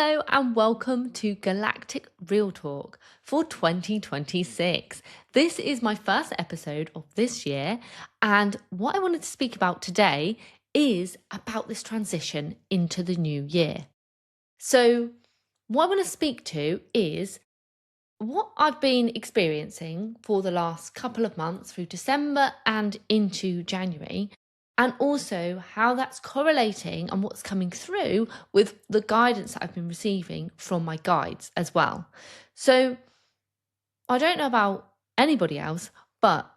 Hello and welcome to Galactic Real Talk for 2026. This is my first episode of this year, and what I wanted to speak about today is about this transition into the new year. So, what I want to speak to is what I've been experiencing for the last couple of months through December and into January, and also how that's correlating and what's coming through with the guidance that I've been receiving from my guides as well. So, I don't know about anybody else, but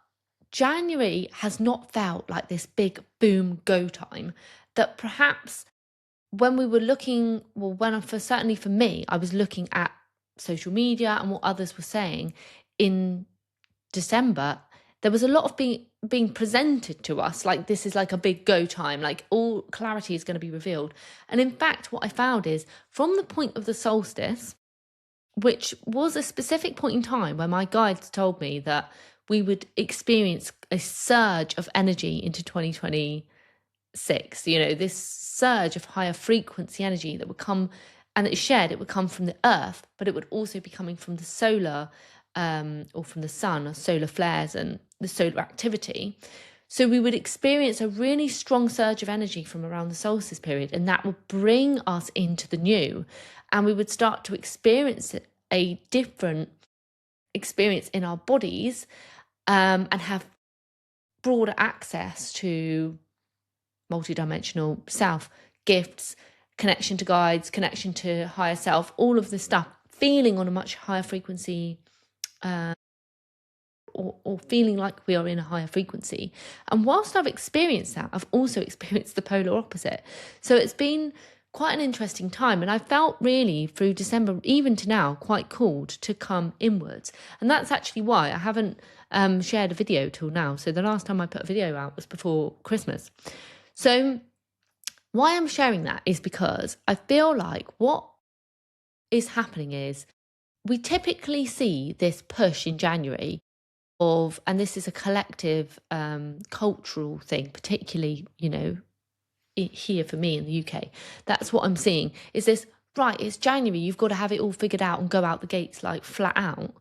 January has not felt like this big boom go time that perhaps when we were looking, well, certainly for me, I was looking at social media and what others were saying in December, there was a lot of being presented to us like this is like a big go time, like all clarity is going to be revealed. And in fact, what I found is from the point of the solstice, which was a specific point in time where my guides told me that we would experience a surge of energy into 2026, this surge of higher frequency energy that would come, and it shared it would come from the earth, but it would also be coming from the solar or from the sun, or solar flares and the solar activity. So we would experience a really strong surge of energy from around the solstice period, and that would bring us into the new, and we would start to experience a different experience in our bodies, and have broader access to multidimensional self, gifts, connection to guides, connection to higher self, all of this stuff, feeling on a much higher frequency, or feeling like we are in a higher frequency. And whilst I've experienced that, I've also experienced the polar opposite. So it's been quite an interesting time. And I felt really through December, even to now, quite called to come inwards. And that's actually why I haven't shared a video till now. So the last time I put a video out was before Christmas. So why I'm sharing that is because I feel like what is happening is we typically see this push in January of, and this is a collective cultural thing, particularly, here for me in the UK. That's what I'm seeing is this, right, it's January, you've got to have it all figured out and go out the gates like flat out.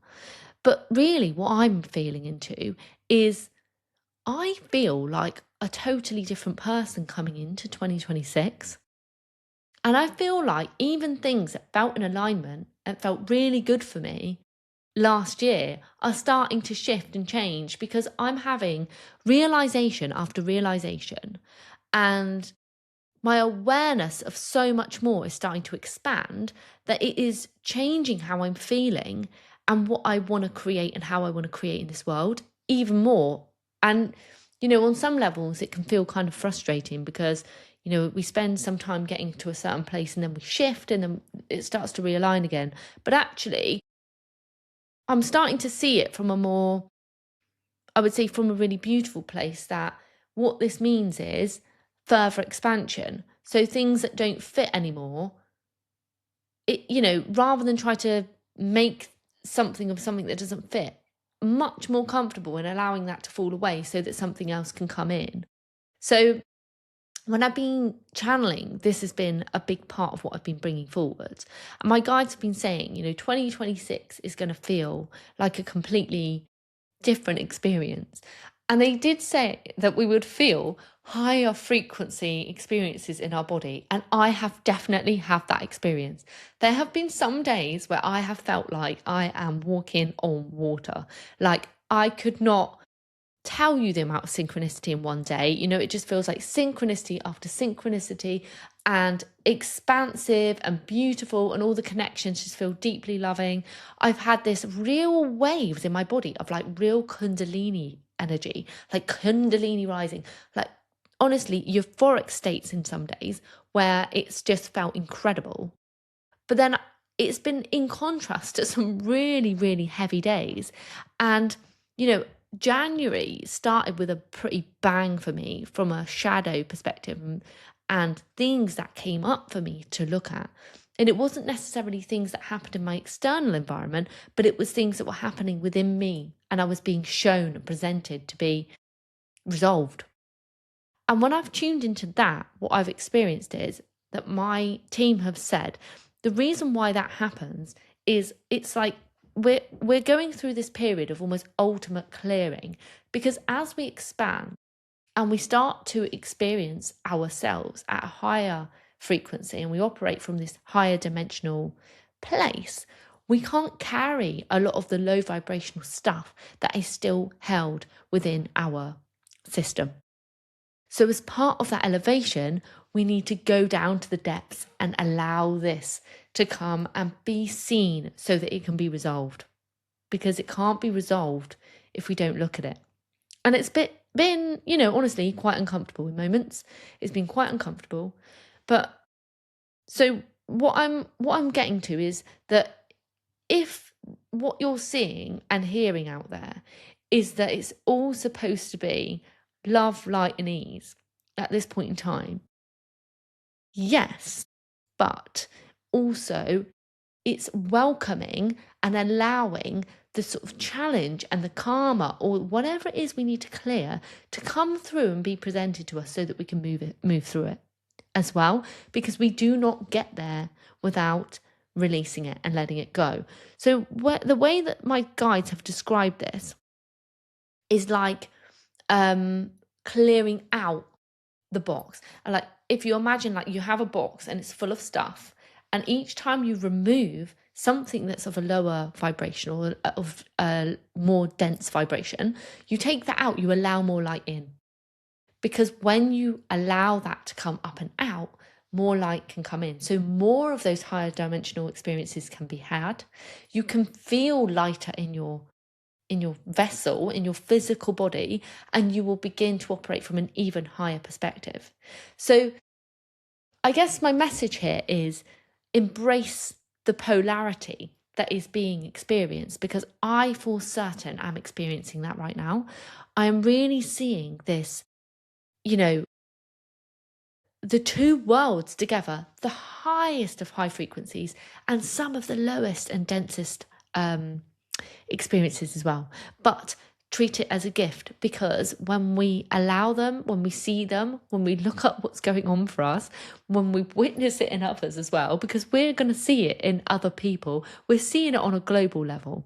But really what I'm feeling into is I feel like a totally different person coming into 2026. And I feel like even things that felt in alignment and felt really good for me last year are starting to shift and change because I'm having realization after realization, and my awareness of so much more is starting to expand, that it is changing how I'm feeling and what I want to create and how I want to create in this world even more. And, on some levels, it can feel kind of frustrating because, we spend some time getting to a certain place and then we shift and then it starts to realign again. But actually, I'm starting to see it from I would say from a really beautiful place, that what this means is further expansion. So things that don't fit anymore, rather than try to make something of something that doesn't fit, much more comfortable in allowing that to fall away so that something else can come in. So when I've been channeling, this has been a big part of what I've been bringing forward. And my guides have been saying, 2026 is going to feel like a completely different experience. And they did say that we would feel higher frequency experiences in our body. And I have definitely had that experience. There have been some days where I have felt like I am walking on water. Like I could not tell you the amount of synchronicity in one day. It just feels like synchronicity after synchronicity, and expansive and beautiful, and all the connections just feel deeply loving. I've had this real waves in my body of like real kundalini energy, like kundalini rising, like honestly euphoric states in some days where it's just felt incredible. But then it's been in contrast to some really, really heavy days. And, January started with a pretty bang for me from a shadow perspective, and things that came up for me to look at. And it wasn't necessarily things that happened in my external environment, but it was things that were happening within me, and I was being shown and presented to be resolved. And when I've tuned into that, what I've experienced is that my team have said the reason why that happens is it's like we're going through this period of almost ultimate clearing, because as we expand and we start to experience ourselves at a higher frequency and we operate from this higher dimensional place, we can't carry a lot of the low vibrational stuff that is still held within our system. So, as part of that elevation, we need to go down to the depths and allow this to come and be seen so that it can be resolved. Because it can't be resolved if we don't look at it. And it's been, honestly, quite uncomfortable in moments. It's been quite uncomfortable. But so what I'm getting to is that if what you're seeing and hearing out there is that it's all supposed to be love, light, and ease at this point in time, yes, but also it's welcoming and allowing the sort of challenge and the karma or whatever it is we need to clear to come through and be presented to us so that we can move through it as well, because we do not get there without releasing it and letting it go. So the way that my guides have described this is like clearing out the box. And like if you imagine like you have a box and it's full of stuff, and each time you remove something that's of a lower vibration or of a more dense vibration, you take that out, you allow more light in. Because when you allow that to come up and out, more light can come in. So more of those higher dimensional experiences can be had. You can feel lighter in your vessel, in your physical body, and you will begin to operate from an even higher perspective. So I guess my message here is embrace the polarity that is being experienced, because I for certain am experiencing that right now. I am really seeing this, the two worlds together, the highest of high frequencies and some of the lowest and densest experiences as well. But treat it as a gift, because when we allow them, when we see them, when we look up what's going on for us, when we witness it in others as well, because we're going to see it in other people, we're seeing it on a global level.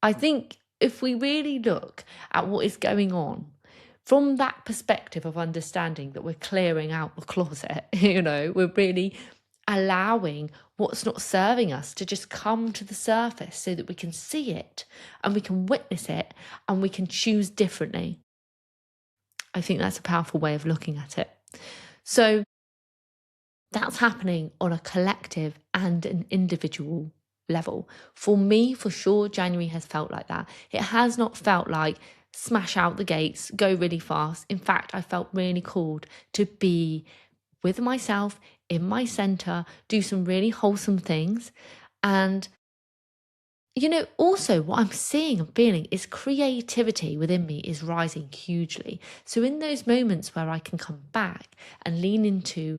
I think if we really look at what is going on from that perspective of understanding that we're clearing out the closet, we're really allowing what's not serving us to just come to the surface so that we can see it and we can witness it and we can choose differently. I think that's a powerful way of looking at it. So that's happening on a collective and an individual level. For me, for sure, January has felt like that. It has not felt like smash out the gates, go really fast. In fact, I felt really called to be with myself in my center, do some really wholesome things. And, also what I'm seeing and feeling is creativity within me is rising hugely. So in those moments where I can come back and lean into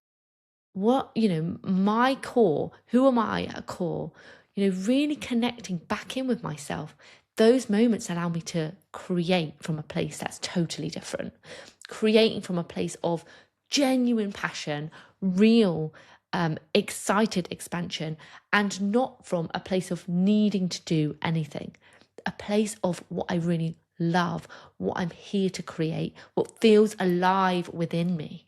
what, my core, who am I at core, really connecting back in with myself, those moments allow me to create from a place that's totally different, creating from a place of genuine passion, real, excited expansion, and not from a place of needing to do anything, a place of what I really love, what I'm here to create, what feels alive within me.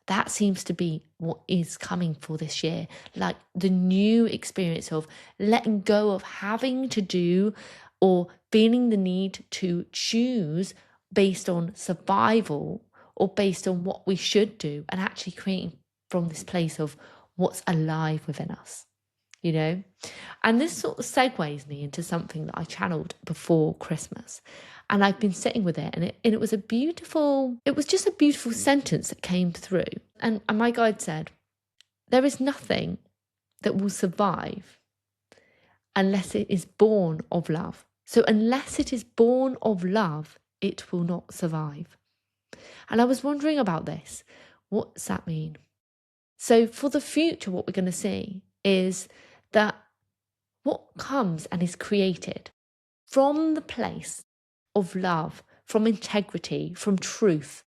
That seems to be what is coming for this year, like the new experience of letting go of having to do or feeling the need to choose based on survival or based on what we should do, and actually creating from this place of what's alive within us, And this sort of segues me into something that I channeled before Christmas. And I've been sitting with it, and it was just a beautiful sentence that came through. And my guide said, there is nothing that will survive unless it is born of love. So unless it is born of love, it will not survive. And I was wondering about this. What does that mean? So for the future, what we're going to see is that what comes and is created from the place of love, from integrity, from truth,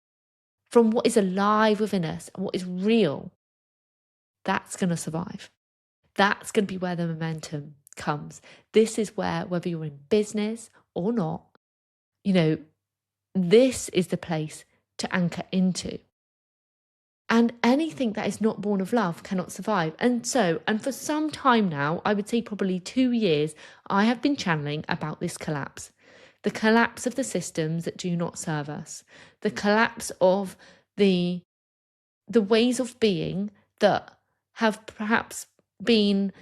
from what is alive within us and what is real, that's going to survive. That's going to be where the momentum comes. This is where, whether you're in business or not, this is the place to anchor into. And anything that is not born of love cannot survive. And for some time now, I would say probably 2 years, I have been channeling about this collapse. The collapse of the systems that do not serve us. The collapse of the ways of being that have perhaps been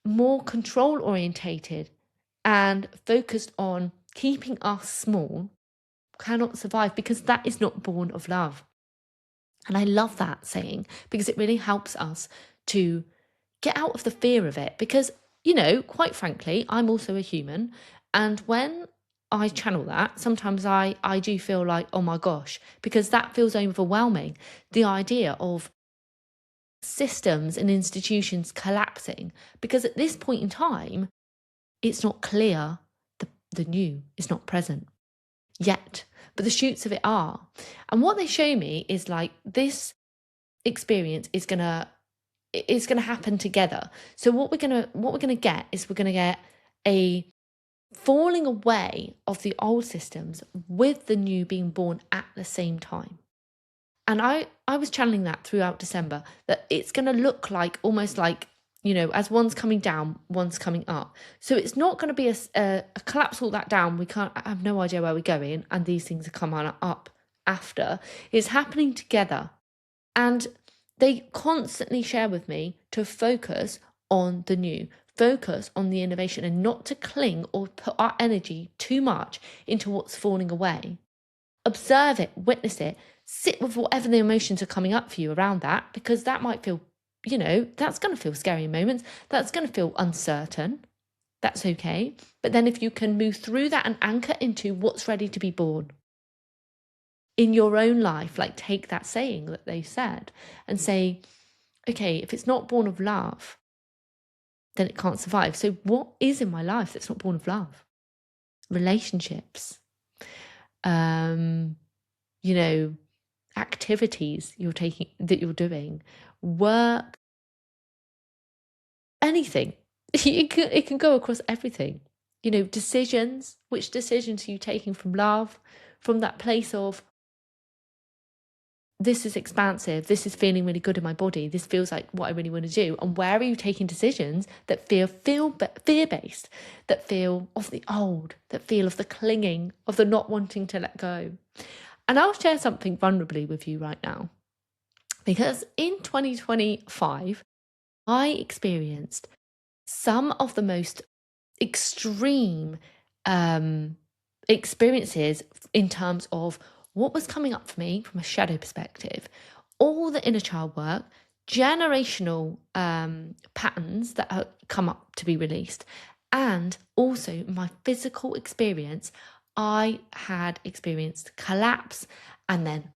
more control orientated and focused on keeping us small cannot survive, because that is not born of love. And I love that saying, because it really helps us to get out of the fear of it. Because, quite frankly, I'm also a human. And when I channel that, sometimes I do feel like, oh my gosh, because that feels overwhelming. The idea of systems and institutions collapsing, because at this point in time, it's not clear the new is not present yet, but the shoots of it are. And what they show me is like this experience is gonna happen together. So what we're gonna get is we're gonna get a falling away of the old systems with the new being born at the same time. And I was channeling that throughout December, that it's going to look like almost like, as one's coming down, one's coming up. So it's not going to be a collapse all that down. I have no idea where we're going, and these things are coming up after. It's happening together. And they constantly share with me to focus on the new, focus on the innovation, and not to cling or put our energy too much into what's falling away. Observe it, witness it, sit with whatever the emotions are coming up for you around that, because that might feel, that's going to feel scary in moments. That's going to feel uncertain. That's okay. But then if you can move through that and anchor into what's ready to be born in your own life, like take that saying that they said and say, okay, if it's not born of love, then it can't survive. So what is in my life that's not born of love? Relationships, activities that you're doing, work, anything. It can go across everything. Decisions. Which decisions are you taking from love, from that place of, this is expansive, this is feeling really good in my body, this feels like what I really want to do? And where are you taking decisions that feel fear-based, that feel of the old, that feel of the clinging, of the not wanting to let go? And I'll share something vulnerably with you right now, because in 2025, I experienced some of the most extreme experiences in terms of what was coming up for me from a shadow perspective, all the inner child work, generational patterns that have come up to be released, and also my physical experience. I had experienced collapse, and then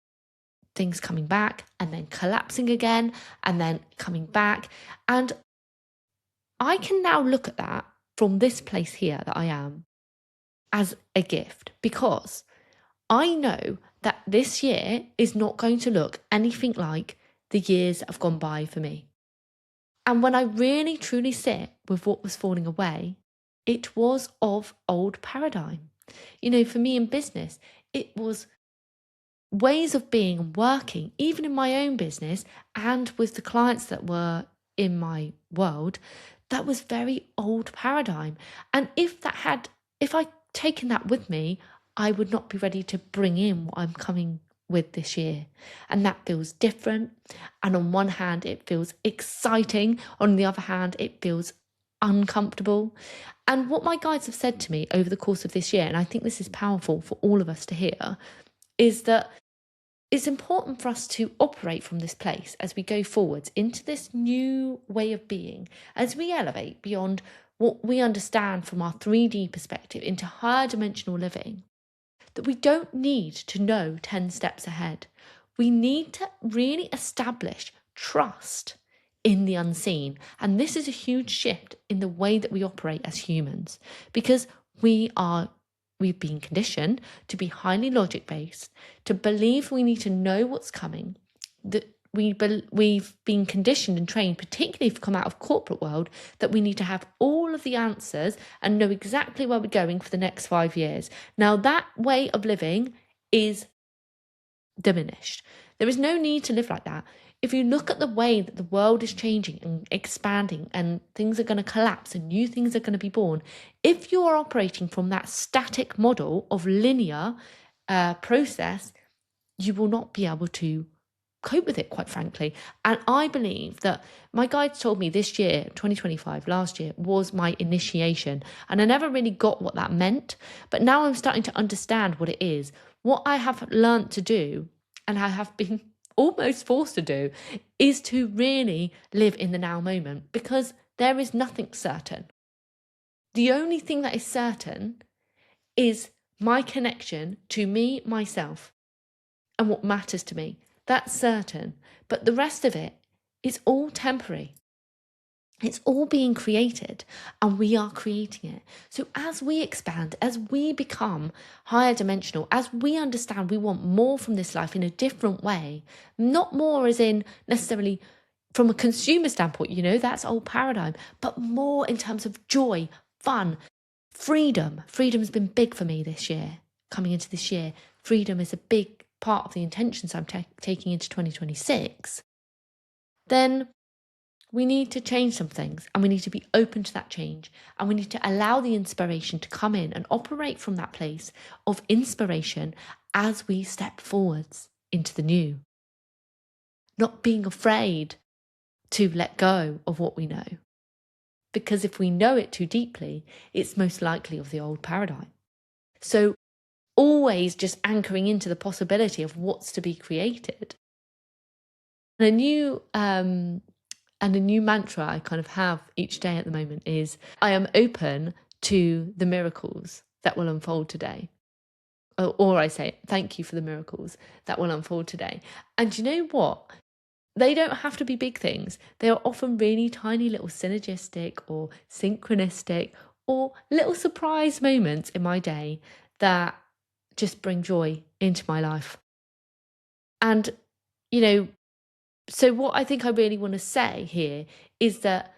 things coming back, and then collapsing again, and then coming back. And I can now look at that from this place here that I am as a gift, because I know that this year is not going to look anything like the years that have gone by for me. And when I really truly sit with what was falling away, it was of old paradigm. For me in business, it was ways of being and working, even in my own business and with the clients that were in my world, that was very old paradigm. And if I'd taken that with me, I would not be ready to bring in what I'm coming with this year. And that feels different. And on one hand, it feels exciting. On the other hand, it feels uncomfortable. And what my guides have said to me over the course of this year, and I think this is powerful for all of us to hear, is that it's important for us to operate from this place as we go forwards into this new way of being, as we elevate beyond what we understand from our 3D perspective into higher dimensional living, that we don't need to know 10 steps ahead. We need to really establish trust in the unseen. And this is a huge shift in the way that we operate as humans, because we've been conditioned to be highly logic-based, to believe we need to know what's coming, that we've been conditioned and trained, particularly if we come out of corporate world, that we need to have all of the answers and know exactly where we're going for the next 5 years. Now, that way of living is diminished. There is no need to live like that. If you look at the way that the world is changing and expanding and things are going to collapse and new things are going to be born, if you are operating from that static model of linear process, you will not be able to cope with it, quite frankly. And I believe that my guides told me this year, 2025, last year, was my initiation. And I never really got what that meant. But now I'm starting to understand what it is. What I have learned to do, and I have been almost forced to do, is to really live in the now moment, because there is nothing certain. The only thing that is certain is my connection to me, myself, and what matters to me. That's certain. But the rest of it is all temporary. It's all being created, and we are creating it. So as we expand, as we become higher dimensional, as we understand we want more from this life in a different way, not more as in necessarily from a consumer standpoint, that's old paradigm, but more in terms of joy, fun, freedom. Freedom's been big for me this year, coming into this year. Freedom is a big part of the intentions I'm taking into 2026. Then we need to change some things, and we need to be open to that change, and we need to allow the inspiration to come in and operate from that place of inspiration as we step forwards into the new. Not being afraid to let go of what we know. Because if we know it too deeply, it's most likely of the old paradigm. So always just anchoring into the possibility of what's to be created. And a new mantra I kind of have each day at the moment is, I am open to the miracles that will unfold today. Or I say, thank you for the miracles that will unfold today. And you know what? They don't have to be big things. They are often really tiny little synergistic or synchronistic or little surprise moments in my day that just bring joy into my life. And, so what I think I really want to say here is that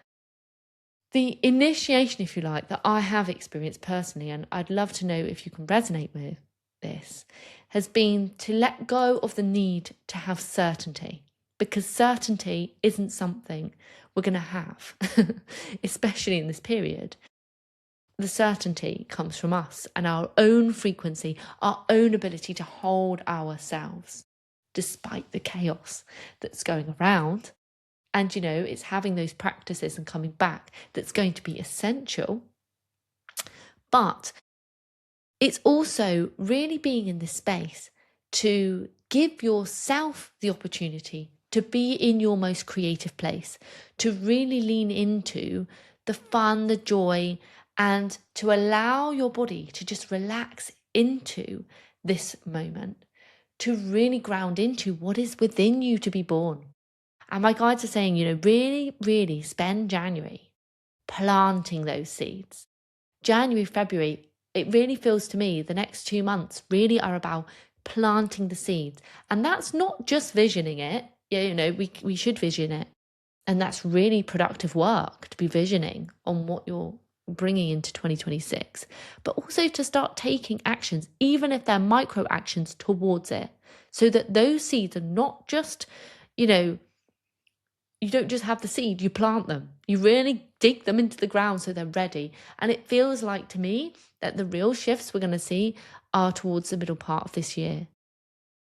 the initiation, if you like, that I have experienced personally, and I'd love to know if you can resonate with this, has been to let go of the need to have certainty, because certainty isn't something we're going to have, especially in this period. The certainty comes from us and our own frequency, our own ability to hold ourselves despite the chaos that's going around. And, it's having those practices and coming back that's going to be essential. But it's also really being in this space to give yourself the opportunity to be in your most creative place, to really lean into the fun, the joy, and to allow your body to just relax into this moment, to really ground into what is within you to be born. And my guides are saying, really, really spend January planting those seeds. January, February, it really feels to me the next 2 months really are about planting the seeds. And that's not just visioning it. We should vision it. And that's really productive work to be visioning on what you're bringing into 2026, but also to start taking actions, even if they're micro actions towards it, so that those seeds are not just, you don't just have the seed, you plant them. You really dig them into the ground so they're ready. And it feels like to me that the real shifts we're going to see are towards the middle part of this year.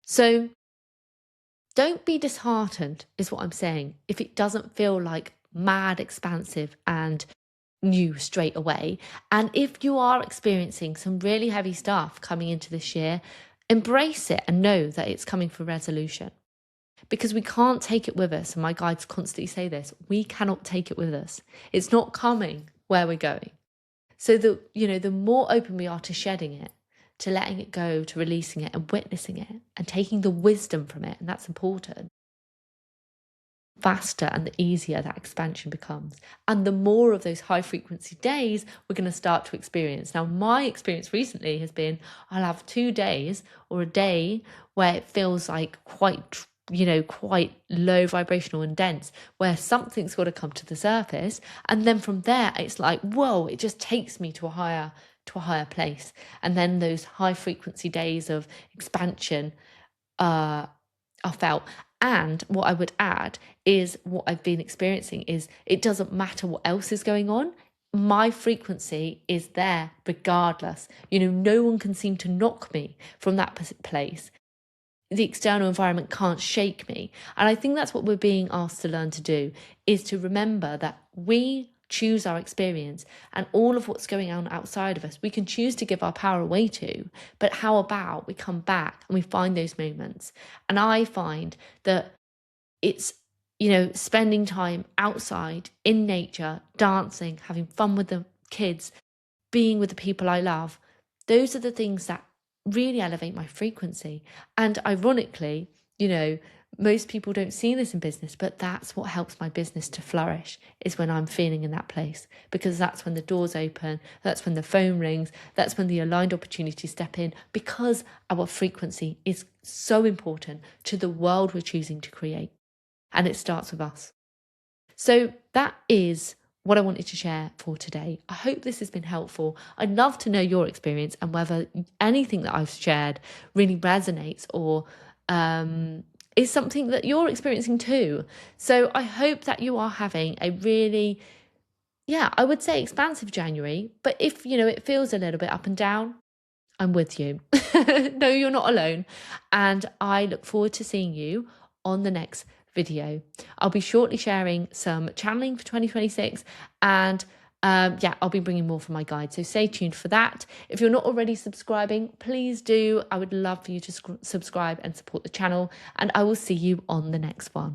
So don't be disheartened, is what I'm saying, if it doesn't feel like mad expansive and new straight away. And if you are experiencing some really heavy stuff coming into this year, embrace it and know that it's coming for resolution. Because we can't take it with us. And my guides constantly say this, we cannot take it with us. It's not coming where we're going. So the more open we are to shedding it, to letting it go, to releasing it and witnessing it and taking the wisdom from it, and that's important, faster and the easier that expansion becomes. And the more of those high frequency days we're going to start to experience. Now, my experience recently has been I'll have 2 days or a day where it feels like quite quite low vibrational and dense, where something's got to come to the surface. And then from there, it's like, whoa, it just takes me to a higher place. And then those high frequency days of expansion are felt. And what I would add is what I've been experiencing is it doesn't matter what else is going on. My frequency is there regardless. No one can seem to knock me from that place. The external environment can't shake me. And I think that's what we're being asked to learn to do, is to remember that we choose our experience, and all of what's going on outside of us, we can choose to give our power away to. But how about we come back and we find those moments? And I find that it's, spending time outside in nature, dancing, having fun with the kids, being with the people I love. Those are the things that really elevate my frequency. And ironically, most people don't see this in business, but that's what helps my business to flourish, is when I'm feeling in that place, because that's when the doors open, that's when the phone rings, that's when the aligned opportunities step in, because our frequency is so important to the world we're choosing to create. And it starts with us. So that is what I wanted to share for today. I hope this has been helpful. I'd love to know your experience and whether anything that I've shared really resonates or is something that you're experiencing too. So I hope that you are having a really, I would say expansive January. But if, it feels a little bit up and down, I'm with you. No, you're not alone. And I look forward to seeing you on the next video. I'll be shortly sharing some channeling for 2026, and I'll be bringing more from my guide. So stay tuned for that. If you're not already subscribing, please do. I would love for you to subscribe and support the channel, and I will see you on the next one.